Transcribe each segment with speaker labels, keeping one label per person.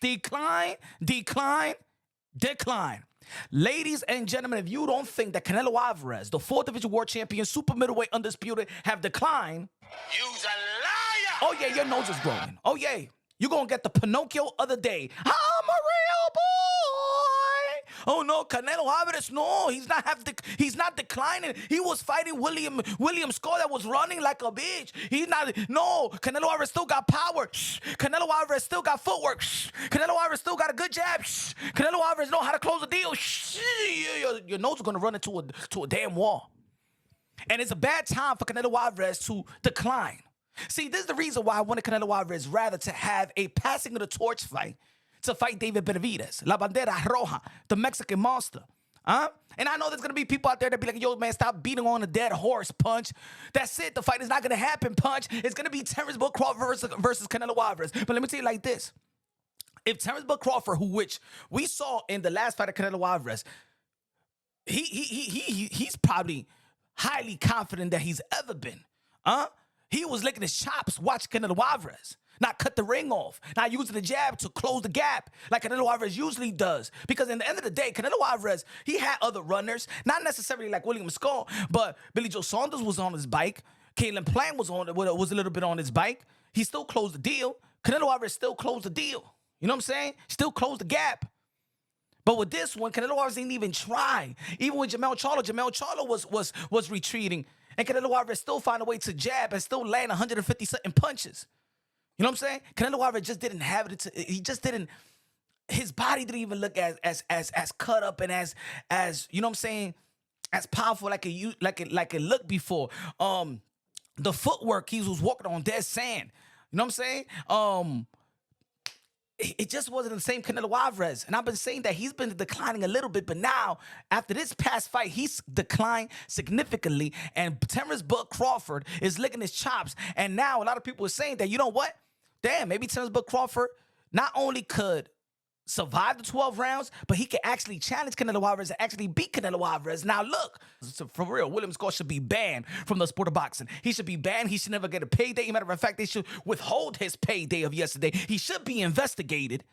Speaker 1: Decline, decline, decline. Ladies and gentlemen, if you don't think that Canelo Alvarez, the 4th Division World Champion, super middleweight undisputed, have declined,
Speaker 2: you's a liar.
Speaker 1: oh yeah, your nose is growing. Oh yeah, you're gonna get the Pinocchio of the day. I'm a real boy. Oh no, Canelo Alvarez, no, he's not declining. He was fighting William Skull that was running like a bitch. He's not. No, Canelo Alvarez still got power. Canelo Alvarez still got footwork. Canelo Alvarez still got a good jab. Canelo Alvarez know how to close the deal. Your nose is gonna run into a damn wall. And it's a bad time for Canelo Alvarez to decline. See, this is the reason why I wanted Canelo Alvarez rather to have a passing of the torch fight to fight David Benavidez, La Bandera Roja, the Mexican monster. And I know there's going to be people out there that be like, yo, man, stop beating on a dead horse, Punch. That's it. The fight is not going to happen, Punch. It's going to be Terence Crawford versus Canelo Alvarez. But let me tell you like this. If Terence Crawford, which we saw in the last fight of Canelo Alvarez, he's probably highly confident that he's ever been. He was licking his chops watching Canelo Alvarez. Not cut the ring off. Not using the jab to close the gap like Canelo Alvarez usually does. Because in the end of the day, Canelo Alvarez, he had other runners. Not necessarily like William Skull, but Billy Joe Saunders was on his bike. Caleb Plant was a little bit on his bike. He still closed the deal. Canelo Alvarez still closed the deal. You know what I'm saying? Still closed the gap. But with this one, Canelo Alvarez didn't even try. Even with Jermell Charlo was retreating. And Canelo Alvarez still found a way to jab and still land 150-something punches. You know what I'm saying? Canelo Alvarez just didn't have it. He just didn't. His body didn't even look as cut up and as you know what I'm saying, as powerful like it looked before. The footwork, he was walking on dead sand. You know what I'm saying? It just wasn't the same Canelo Alvarez. And I've been saying that he's been declining a little bit, but now, after this past fight, he's declined significantly, and Terence Crawford is licking his chops, and now a lot of people are saying that, you know what? Damn, maybe Terence Crawford not only could survive the 12 rounds, but he could actually challenge Canelo Alvarez and actually beat Canelo Alvarez. Now, look, for real, William Skull should be banned from the sport of boxing. He should be banned. He should never get a payday. Matter of fact, they should withhold his payday of yesterday. He should be investigated.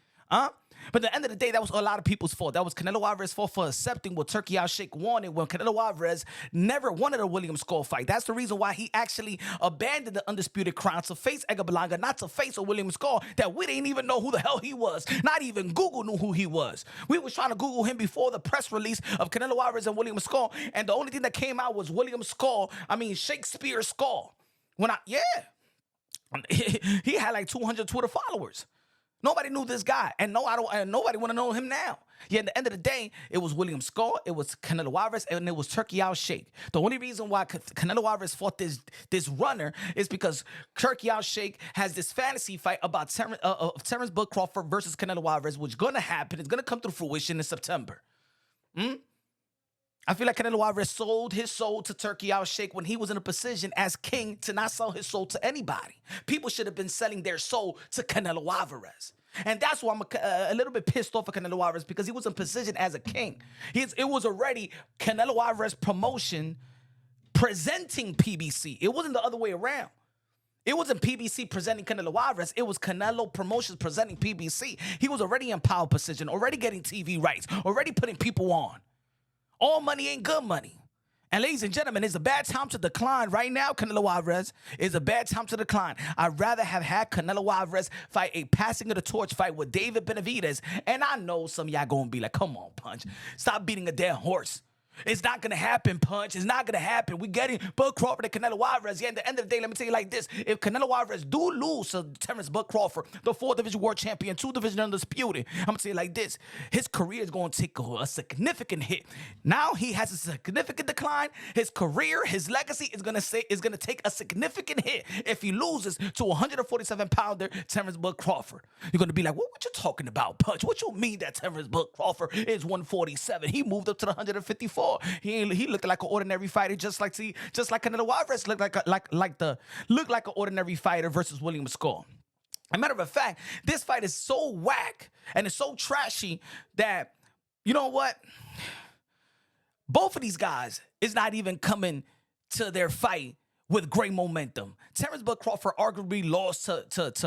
Speaker 1: But at the end of the day, that was a lot of people's fault. That was Canelo Alvarez's fault for accepting what Turki Alalshikh wanted when Canelo Alvarez never wanted a William Skull fight. That's the reason why he actually abandoned the undisputed crown to face Edgar Berlanga, not to face a William Skull that we didn't even know who the hell he was. Not even Google knew who he was. We was trying to Google him before the press release of Canelo Alvarez and William Skull, and the only thing that came out was Shakespeare Skull. He had like 200 Twitter followers. Nobody knew this guy, and nobody want to know him now. Yeah, at the end of the day, it was William Skull, it was Canelo Alvarez, and it was Turki Alalshikh. The only reason why Canelo Alvarez fought this runner is because Turki Alalshikh has this fantasy fight about Terence Crawford versus Canelo Alvarez, which is going to happen. It's going to come to fruition in September. I feel like Canelo Alvarez sold his soul to Turki Alalshikh when he was in a position as king to not sell his soul to anybody. People should have been selling their soul to Canelo Alvarez. And that's why I'm a little bit pissed off at Canelo Alvarez, because he was in position as a king. It was already Canelo Alvarez promotion presenting PBC. It wasn't the other way around. It wasn't PBC presenting Canelo Alvarez. It was Canelo Promotions presenting PBC. He was already in power position, already getting TV rights, already putting people on. All money ain't good money. And ladies and gentlemen, it's a bad time to decline right now. Canelo Alvarez is a bad time to decline. I'd rather have had Canelo Alvarez fight a passing of the torch fight with David Benavidez. And I know some of y'all gonna be like, come on, Punch. Stop beating a dead horse. It's not going to happen, Punch. It's not going to happen. We're getting Bud Crawford and Canelo Alvarez. Yeah, at the end of the day, let me tell you like this. If Canelo Alvarez do lose to Terence Crawford, the 4th Division World Champion, 2 Division Undisputed, I'm going to tell you like this. His career is going to take a significant hit. Now he has a significant decline. His career, his legacy is going to take a significant hit if he loses to 147-pounder Terence Crawford. You're going to be like, what you talking about, Punch? What you mean that Terence Crawford is 147? He moved up to the 154. He looked like an ordinary fighter, just like Canelo Alvarez looked like an ordinary fighter versus William Skull. As a matter of fact, this fight is so whack and it's so trashy that, you know what? Both of these guys is not even coming to their fight with great momentum. Terence Bud Crawford arguably lost to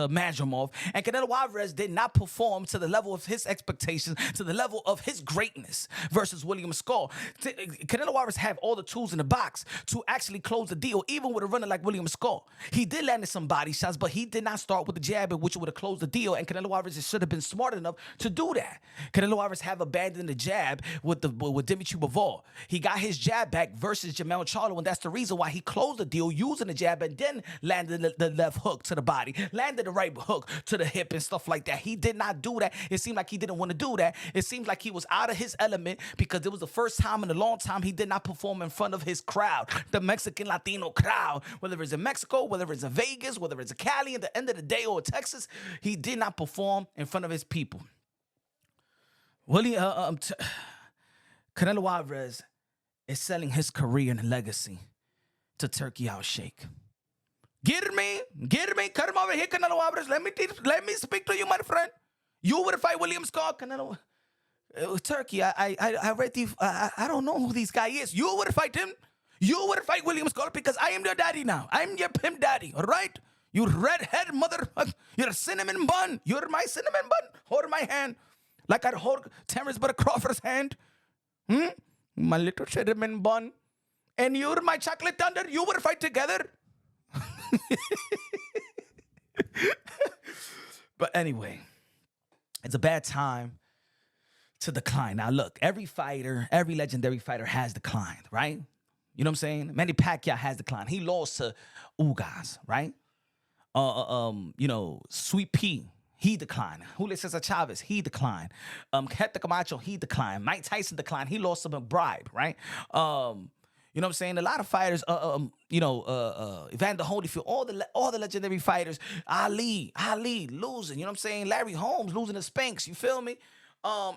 Speaker 1: Madrimov, and Canelo Alvarez did not perform to the level of his expectations, to the level of his greatness versus William Skull. Canelo Alvarez have all the tools in the box to actually close the deal, even with a runner like William Skull. He did land some body shots, but he did not start with the jab, which would have closed the deal, and Canelo Alvarez should have been smart enough to do that. Canelo Alvarez have abandoned the jab with Dimitri Bivol. He got his jab back versus Jermell Charlo, and that's the reason why he closed the deal using the jab and then landed the left hook to the body, landed the right hook to the hip and stuff like that. He did not do that. It seemed like he didn't want to do that. It seems like he was out of his element because it was the first time in a long time he did not perform in front of his crowd, the Mexican Latino crowd, whether it's in Mexico, whether it's in Vegas, whether it's in Cali at the end of the day or Texas, he did not perform in front of his people. Canelo Alvarez is selling his career and legacy to Turki Alalshikh. Get me, come over here, Canelo Alvarez. Let me speak to you, my friend. You would fight William Scott, Canelo. Turki, I read the, I don't know who this guy is. You would fight him. You would fight William Scott because I am your daddy now. I'm your pimp daddy, all right? You redhead mother, you're a cinnamon bun. You're my cinnamon bun. Hold my hand like I'd hold Terence Bud Crawford's hand. My little cinnamon bun. And you're my chocolate thunder. You would fight together. But anyway, it's a bad time to decline. Now, look, every legendary fighter has declined, right? You know what I'm saying? Manny Pacquiao has declined. He lost to Ugas, right? Sweet Pea, he declined. Julio Cesar Chavez, he declined. Hector Camacho, he declined. Mike Tyson declined. He lost to McBride, right? You know what I'm saying? A lot of fighters, Evander Holyfield, all the legendary fighters, Ali losing, you know what I'm saying? Larry Holmes losing to Spanx, you feel me?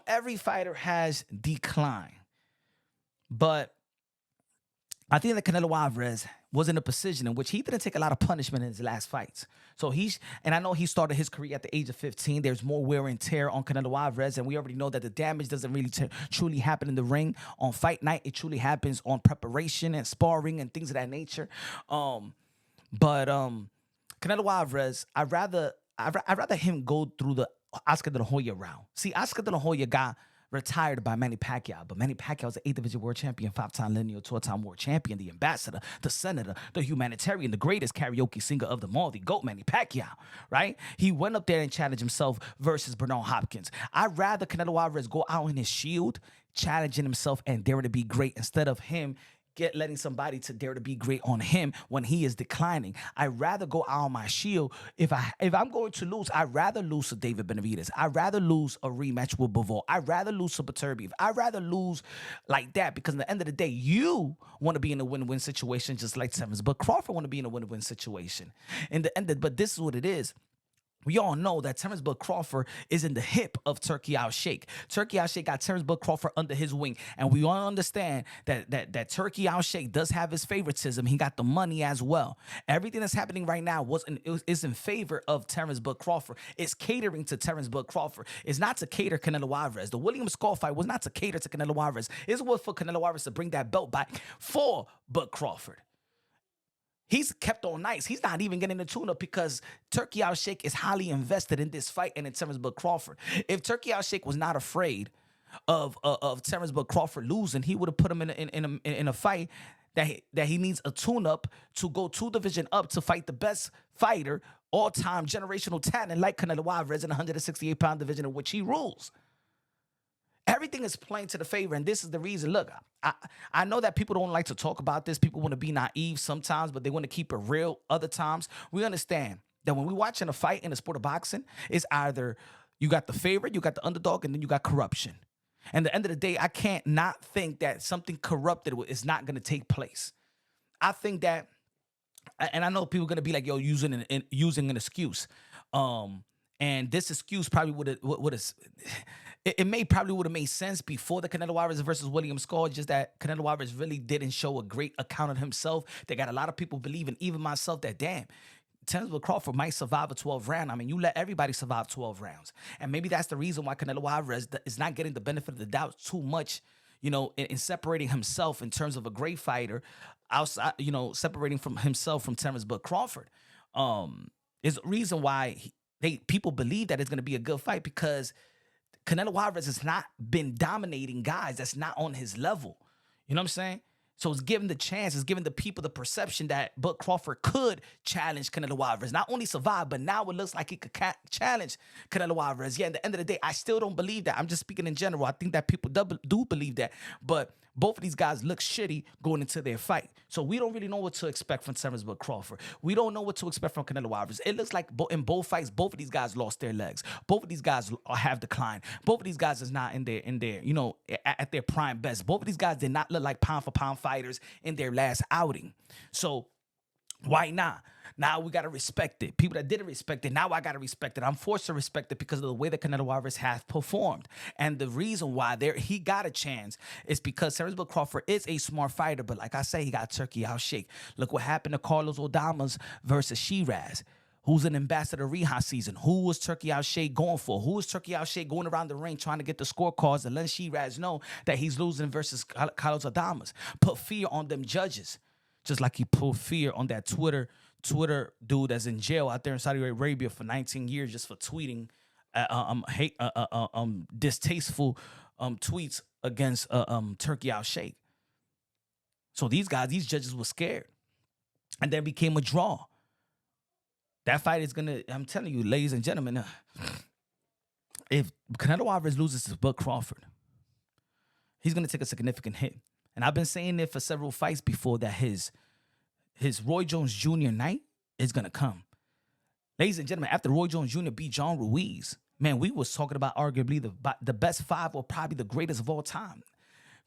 Speaker 1: Every fighter has declined. But I think that Canelo Alvarez was in a position in which he didn't take a lot of punishment in his last fights. So and I know he started his career at the age of 15. There's more wear and tear on Canelo Alvarez, and we already know that the damage doesn't really truly happen in the ring on fight night. It truly happens on preparation and sparring and things of that nature. But Canelo Alvarez, I'd rather him go through the Oscar De La Hoya round. See, Oscar De La Hoya got retired by Manny Pacquiao, but Manny Pacquiao was an 8th division world champion, 5-time lineal, 12-time world champion, the ambassador, the senator, the humanitarian, the greatest karaoke singer of them all, the GOAT, Manny Pacquiao, right? He went up there and challenged himself versus Bernard Hopkins. I'd rather Canelo Alvarez go out in his shield, challenging himself and dare to be great instead of him letting somebody to dare to be great on him when he is declining. I'd rather go out on my shield. If I'm going to lose, I'd rather lose to David Benavidez. I'd rather lose a rematch with Bivol. I'd rather lose to Beterbiev. I'd rather lose like that because at the end of the day, you want to be in a win-win situation just like Terence. But Crawford want to be in a win-win situation. But this is what it is. We all know that Terence Bud Crawford is in the hip of Turki Alalshikh. Turki Alalshikh got Terence Bud Crawford under his wing, and we all understand that Turki Alalshikh does have his favoritism. He got the money as well. Everything that's happening right now is in favor of Terence Bud Crawford. It's catering to Terence Bud Crawford. It's not to cater Canelo Alvarez. The William Skull fight was not to cater to Canelo Alvarez. It was for Canelo Alvarez to bring that belt back for Bud Crawford. He's kept on nice. He's not even getting the tune-up because Turki Alalshikh is highly invested in this fight and in Terence Bud Crawford. If Turki Alalshikh was not afraid of Terence Bud Crawford losing, he would have put him in a fight that he needs a tune-up to go 2 divisions up to fight the best fighter, all-time generational talent like Canelo Alvarez in the 168-pound division in which he rules. Everything is playing to the favor, and this is the reason. Look, I know that people don't like to talk about this. People want to be naive sometimes, but they want to keep it real other times. We understand that when we're watching a fight in the sport of boxing, it's either you got the favorite, you got the underdog, and then you got corruption. And at the end of the day, I can't not think that something corrupted is not going to take place. I think that, and I know people are going to be like, yo, using an excuse. And this excuse probably would have probably would have made sense before the Canelo Alvarez versus William Skull, just that Canelo Alvarez really didn't show a great account of himself. They got a lot of people believing, even myself, that damn, Terence Bud Crawford might survive a 12 round. I mean, you let everybody survive 12 rounds. And maybe that's the reason why Canelo Alvarez is not getting the benefit of the doubt too much, in separating himself in terms of a great fighter, outside, separating from himself from Terence Crawford. Is the reason why people believe that it's going to be a good fight, because Canelo Alvarez has not been dominating guys that's not on his level. You know what I'm saying? So it's giving the chance, it's giving the people the perception that Bud Crawford could challenge Canelo Alvarez. Not only survive, but now it looks like he could challenge Canelo Alvarez. Yeah, at the end of the day, I still don't believe that. I'm just speaking in general. I think that people do believe that. But both of these guys look shitty going into their fight. So we don't really know what to expect from Terence Crawford. We don't know what to expect from Canelo Alvarez. It looks like in both fights, both of these guys lost their legs. Both of these guys have declined. Both of these guys is not in their at their prime best. Both of these guys did not look like pound for pound fighters in their last outing. So why not? Now we got to respect it. People that didn't respect it, now I got to respect it. I'm forced to respect it because of the way that Canelo Alvarez has performed. And the reason why he got a chance is because Terence Crawford is a smart fighter. But like I say, he got Turki Alalshikh. Look what happened to Carlos Aldama's versus Shiraz, who's an ambassador Reha season. Who was Turki Alalshikh going for? Who was Turki Alalshikh going around the ring trying to get the scorecards and let Shiraz know that he's losing versus Carlos Aldama's? Put fear on them judges. Just like he put fear on that Twitter dude that's in jail out there in Saudi Arabia for 19 years just for tweeting distasteful tweets against Turki Alalshikh. So these judges were scared. And then became a draw. That fight is I'm telling you, ladies and gentlemen, if Canelo Alvarez loses to Bud Crawford, he's gonna take a significant hit. And I've been saying it for several fights before that his Roy Jones Jr. night is going to come. Ladies and gentlemen, after Roy Jones Jr. beat John Ruiz, man, we was talking about arguably the best five or probably the greatest of all time.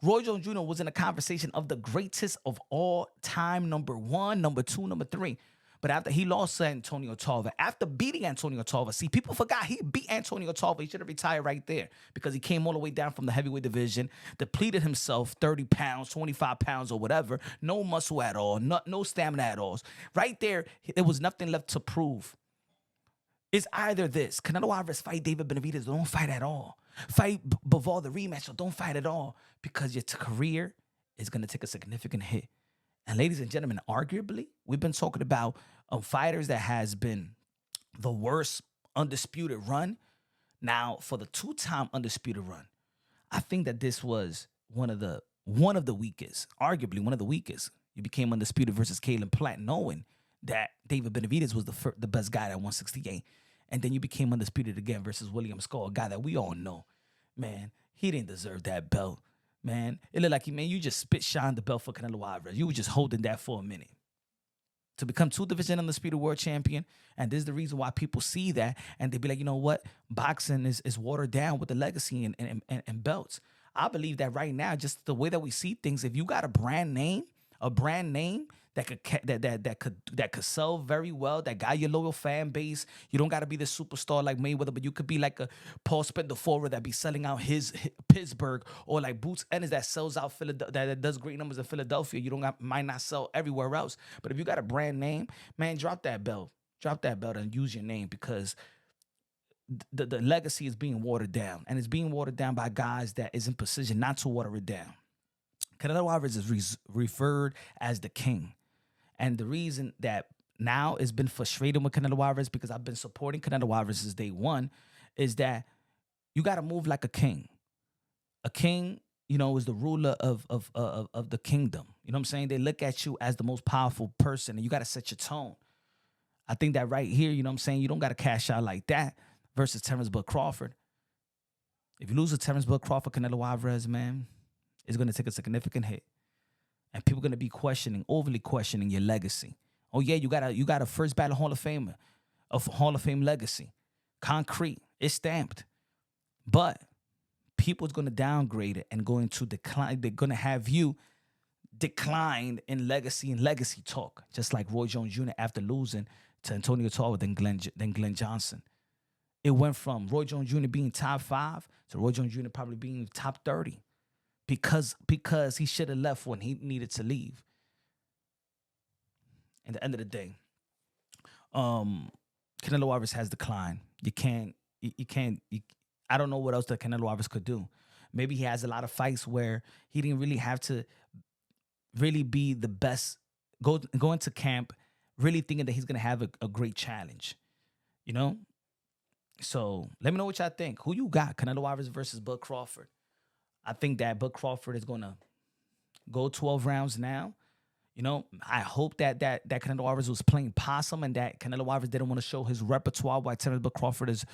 Speaker 1: Roy Jones Jr. was in a conversation of the greatest of all time, number 1, number 2, number 3. But after he lost to Antonio Tarver, after beating Antonio Tarver, see, people forgot he beat Antonio Tarver. He should have retired right there because he came all the way down from the heavyweight division, depleted himself 30 pounds, 25 pounds or whatever, no muscle at all, no stamina at all. Right there, there was nothing left to prove. It's either this, Canelo Alvarez fight David Benavidez, don't fight at all. Fight Bivol the rematch, or don't fight at all because your career is going to take a significant hit. And ladies and gentlemen, arguably, we've been talking about fighters that has been the worst undisputed run. Now, for the 2-time undisputed run, I think that this was one of the weakest, arguably one of the weakest. You became undisputed versus Caleb Plant, knowing that David Benavidez was the best guy at 168. And then you became undisputed again versus William Skull, a guy that we all know. Man, he didn't deserve that belt. Man, it looked like you just spit shine the belt for Canelo Alvarez. You were just holding that for a minute. To become 2-division undisputed world champion, and this is the reason why people see that, and they be like, you know what? Boxing is watered down with the legacy and belts. I believe that right now, just the way that we see things, if you got a brand name that could sell very well, that got your loyal fan base. You don't got to be the superstar like Mayweather, but you could be like a Paul Spendafora that be selling out his Pittsburgh, or like Boots Ennis that sells out Philadelphia, that does great numbers in Philadelphia. You might not sell everywhere else, but if you got a brand name, man, drop that belt and use your name, because the legacy is being watered down, and it's being watered down by guys that is in position not to water it down. Canelo Alvarez is referred as the king. And the reason that now it's been frustrating with Canelo Alvarez, because I've been supporting Canelo Alvarez since day one, is that you got to move like a king. A king, is the ruler of the kingdom. You know what I'm saying? They look at you as the most powerful person, and you got to set your tone. I think that right here, you know what I'm saying? You don't got to cash out like that versus Terence Crawford. If you lose to Terence Crawford, Canelo Alvarez, man, it's going to take a significant hit. And people are going to be overly questioning your legacy. Oh, yeah, you got a first ballot Hall of Famer, a Hall of Fame legacy. Concrete. It's stamped. But people's going to downgrade it and going to decline. They're going to have you declined in legacy and legacy talk, just like Roy Jones Jr. after losing to Antonio Tarver, then Glenn Johnson. It went from Roy Jones Jr. being top 5 to Roy Jones Jr. probably being top 30. Because he should have left when he needed to leave. At the end of the day, Canelo Alvarez has declined. I don't know what else that Canelo Alvarez could do. Maybe he has a lot of fights where he didn't really have to really be the best, go into camp really thinking that he's going to have a great challenge, you know? So let me know what y'all think. Who you got? Canelo Alvarez versus Bud Crawford. I think that Bud Crawford is going to go 12 rounds now. You know, I hope that Canelo Alvarez was playing possum and that Canelo Alvarez didn't want to show his repertoire while Terence Bud Crawford is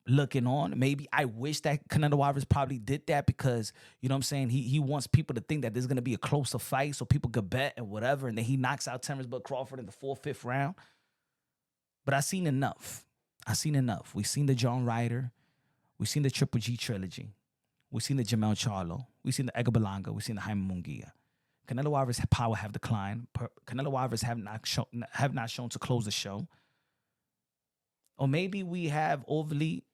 Speaker 1: looking on. Maybe I wish that Canelo Alvarez probably did that because, you know what I'm saying, he wants people to think that there's going to be a closer fight so people could bet and whatever, and then he knocks out Terence Bud Crawford in the 4th, 5th round. But I seen enough. We seen the John Ryder. We seen the Triple G trilogy. We seen the Jamel Charlo. We seen the Edgar Berlanga. We seen the Jaime Munguia. Canelo Alvarez's power have declined. Canelo Alvarez have not shown to close the show. Or maybe we have overly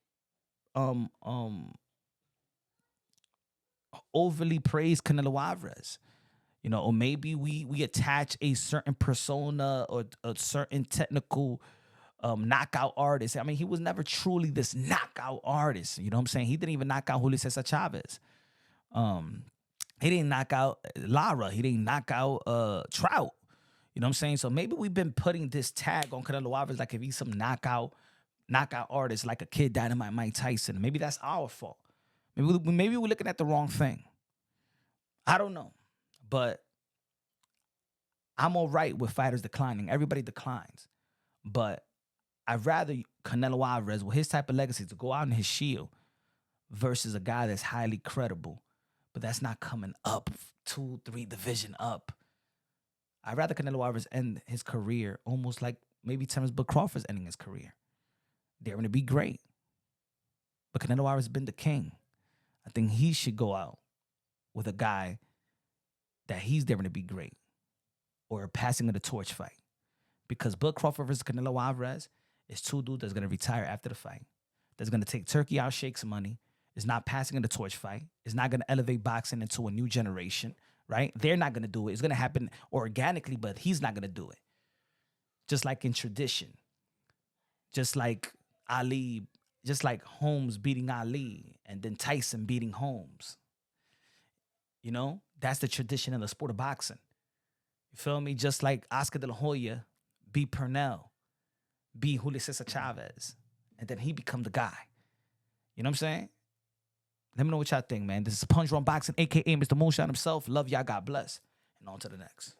Speaker 1: praised Canelo Alvarez. You know, or maybe we attach a certain persona or a certain technical knockout artist. I mean, he was never truly this knockout artist. You know what I'm saying? He didn't even knock out Julio Cesar Chavez. He didn't knock out Lara. He didn't knock out Trout. You know what I'm saying? So maybe we've been putting this tag on Canelo Alvarez like if he's some knockout artist, like a Kid Dynamite Mike Tyson. Maybe that's our fault. Maybe we're looking at the wrong thing. I don't know. But I'm all right with fighters declining. Everybody declines. But I'd rather Canelo Alvarez, with his type of legacy, to go out in his shield versus a guy that's highly credible, but that's not coming up 2, 3 division up. I'd rather Canelo Alvarez end his career almost like maybe Terence Bud Crawford's ending his career. They're going to be great. But Canelo Alvarez has been the king. I think he should go out with a guy that he's daring to be great, or a passing of the torch fight. Because Bud Crawford versus Canelo Alvarez is 2 dudes that's going to retire after the fight. That's going to take Turki Alalshikh's money. It's not passing of the torch fight. It's not going to elevate boxing into a new generation, right? They're not going to do it. It's going to happen organically, but he's not going to do it. Just like in tradition. Just like Ali, just like Holmes beating Ali and then Tyson beating Holmes. You know, that's the tradition in the sport of boxing. You feel me? Just like Oscar De La Hoya beat Pernell, beat Julio Cesar Chavez, and then he become the guy. You know what I'm saying? Let me know what y'all think, man. This is Punch Run Boxing, a.k.a. Mr. Moonshine himself. Love y'all. God bless. And on to the next.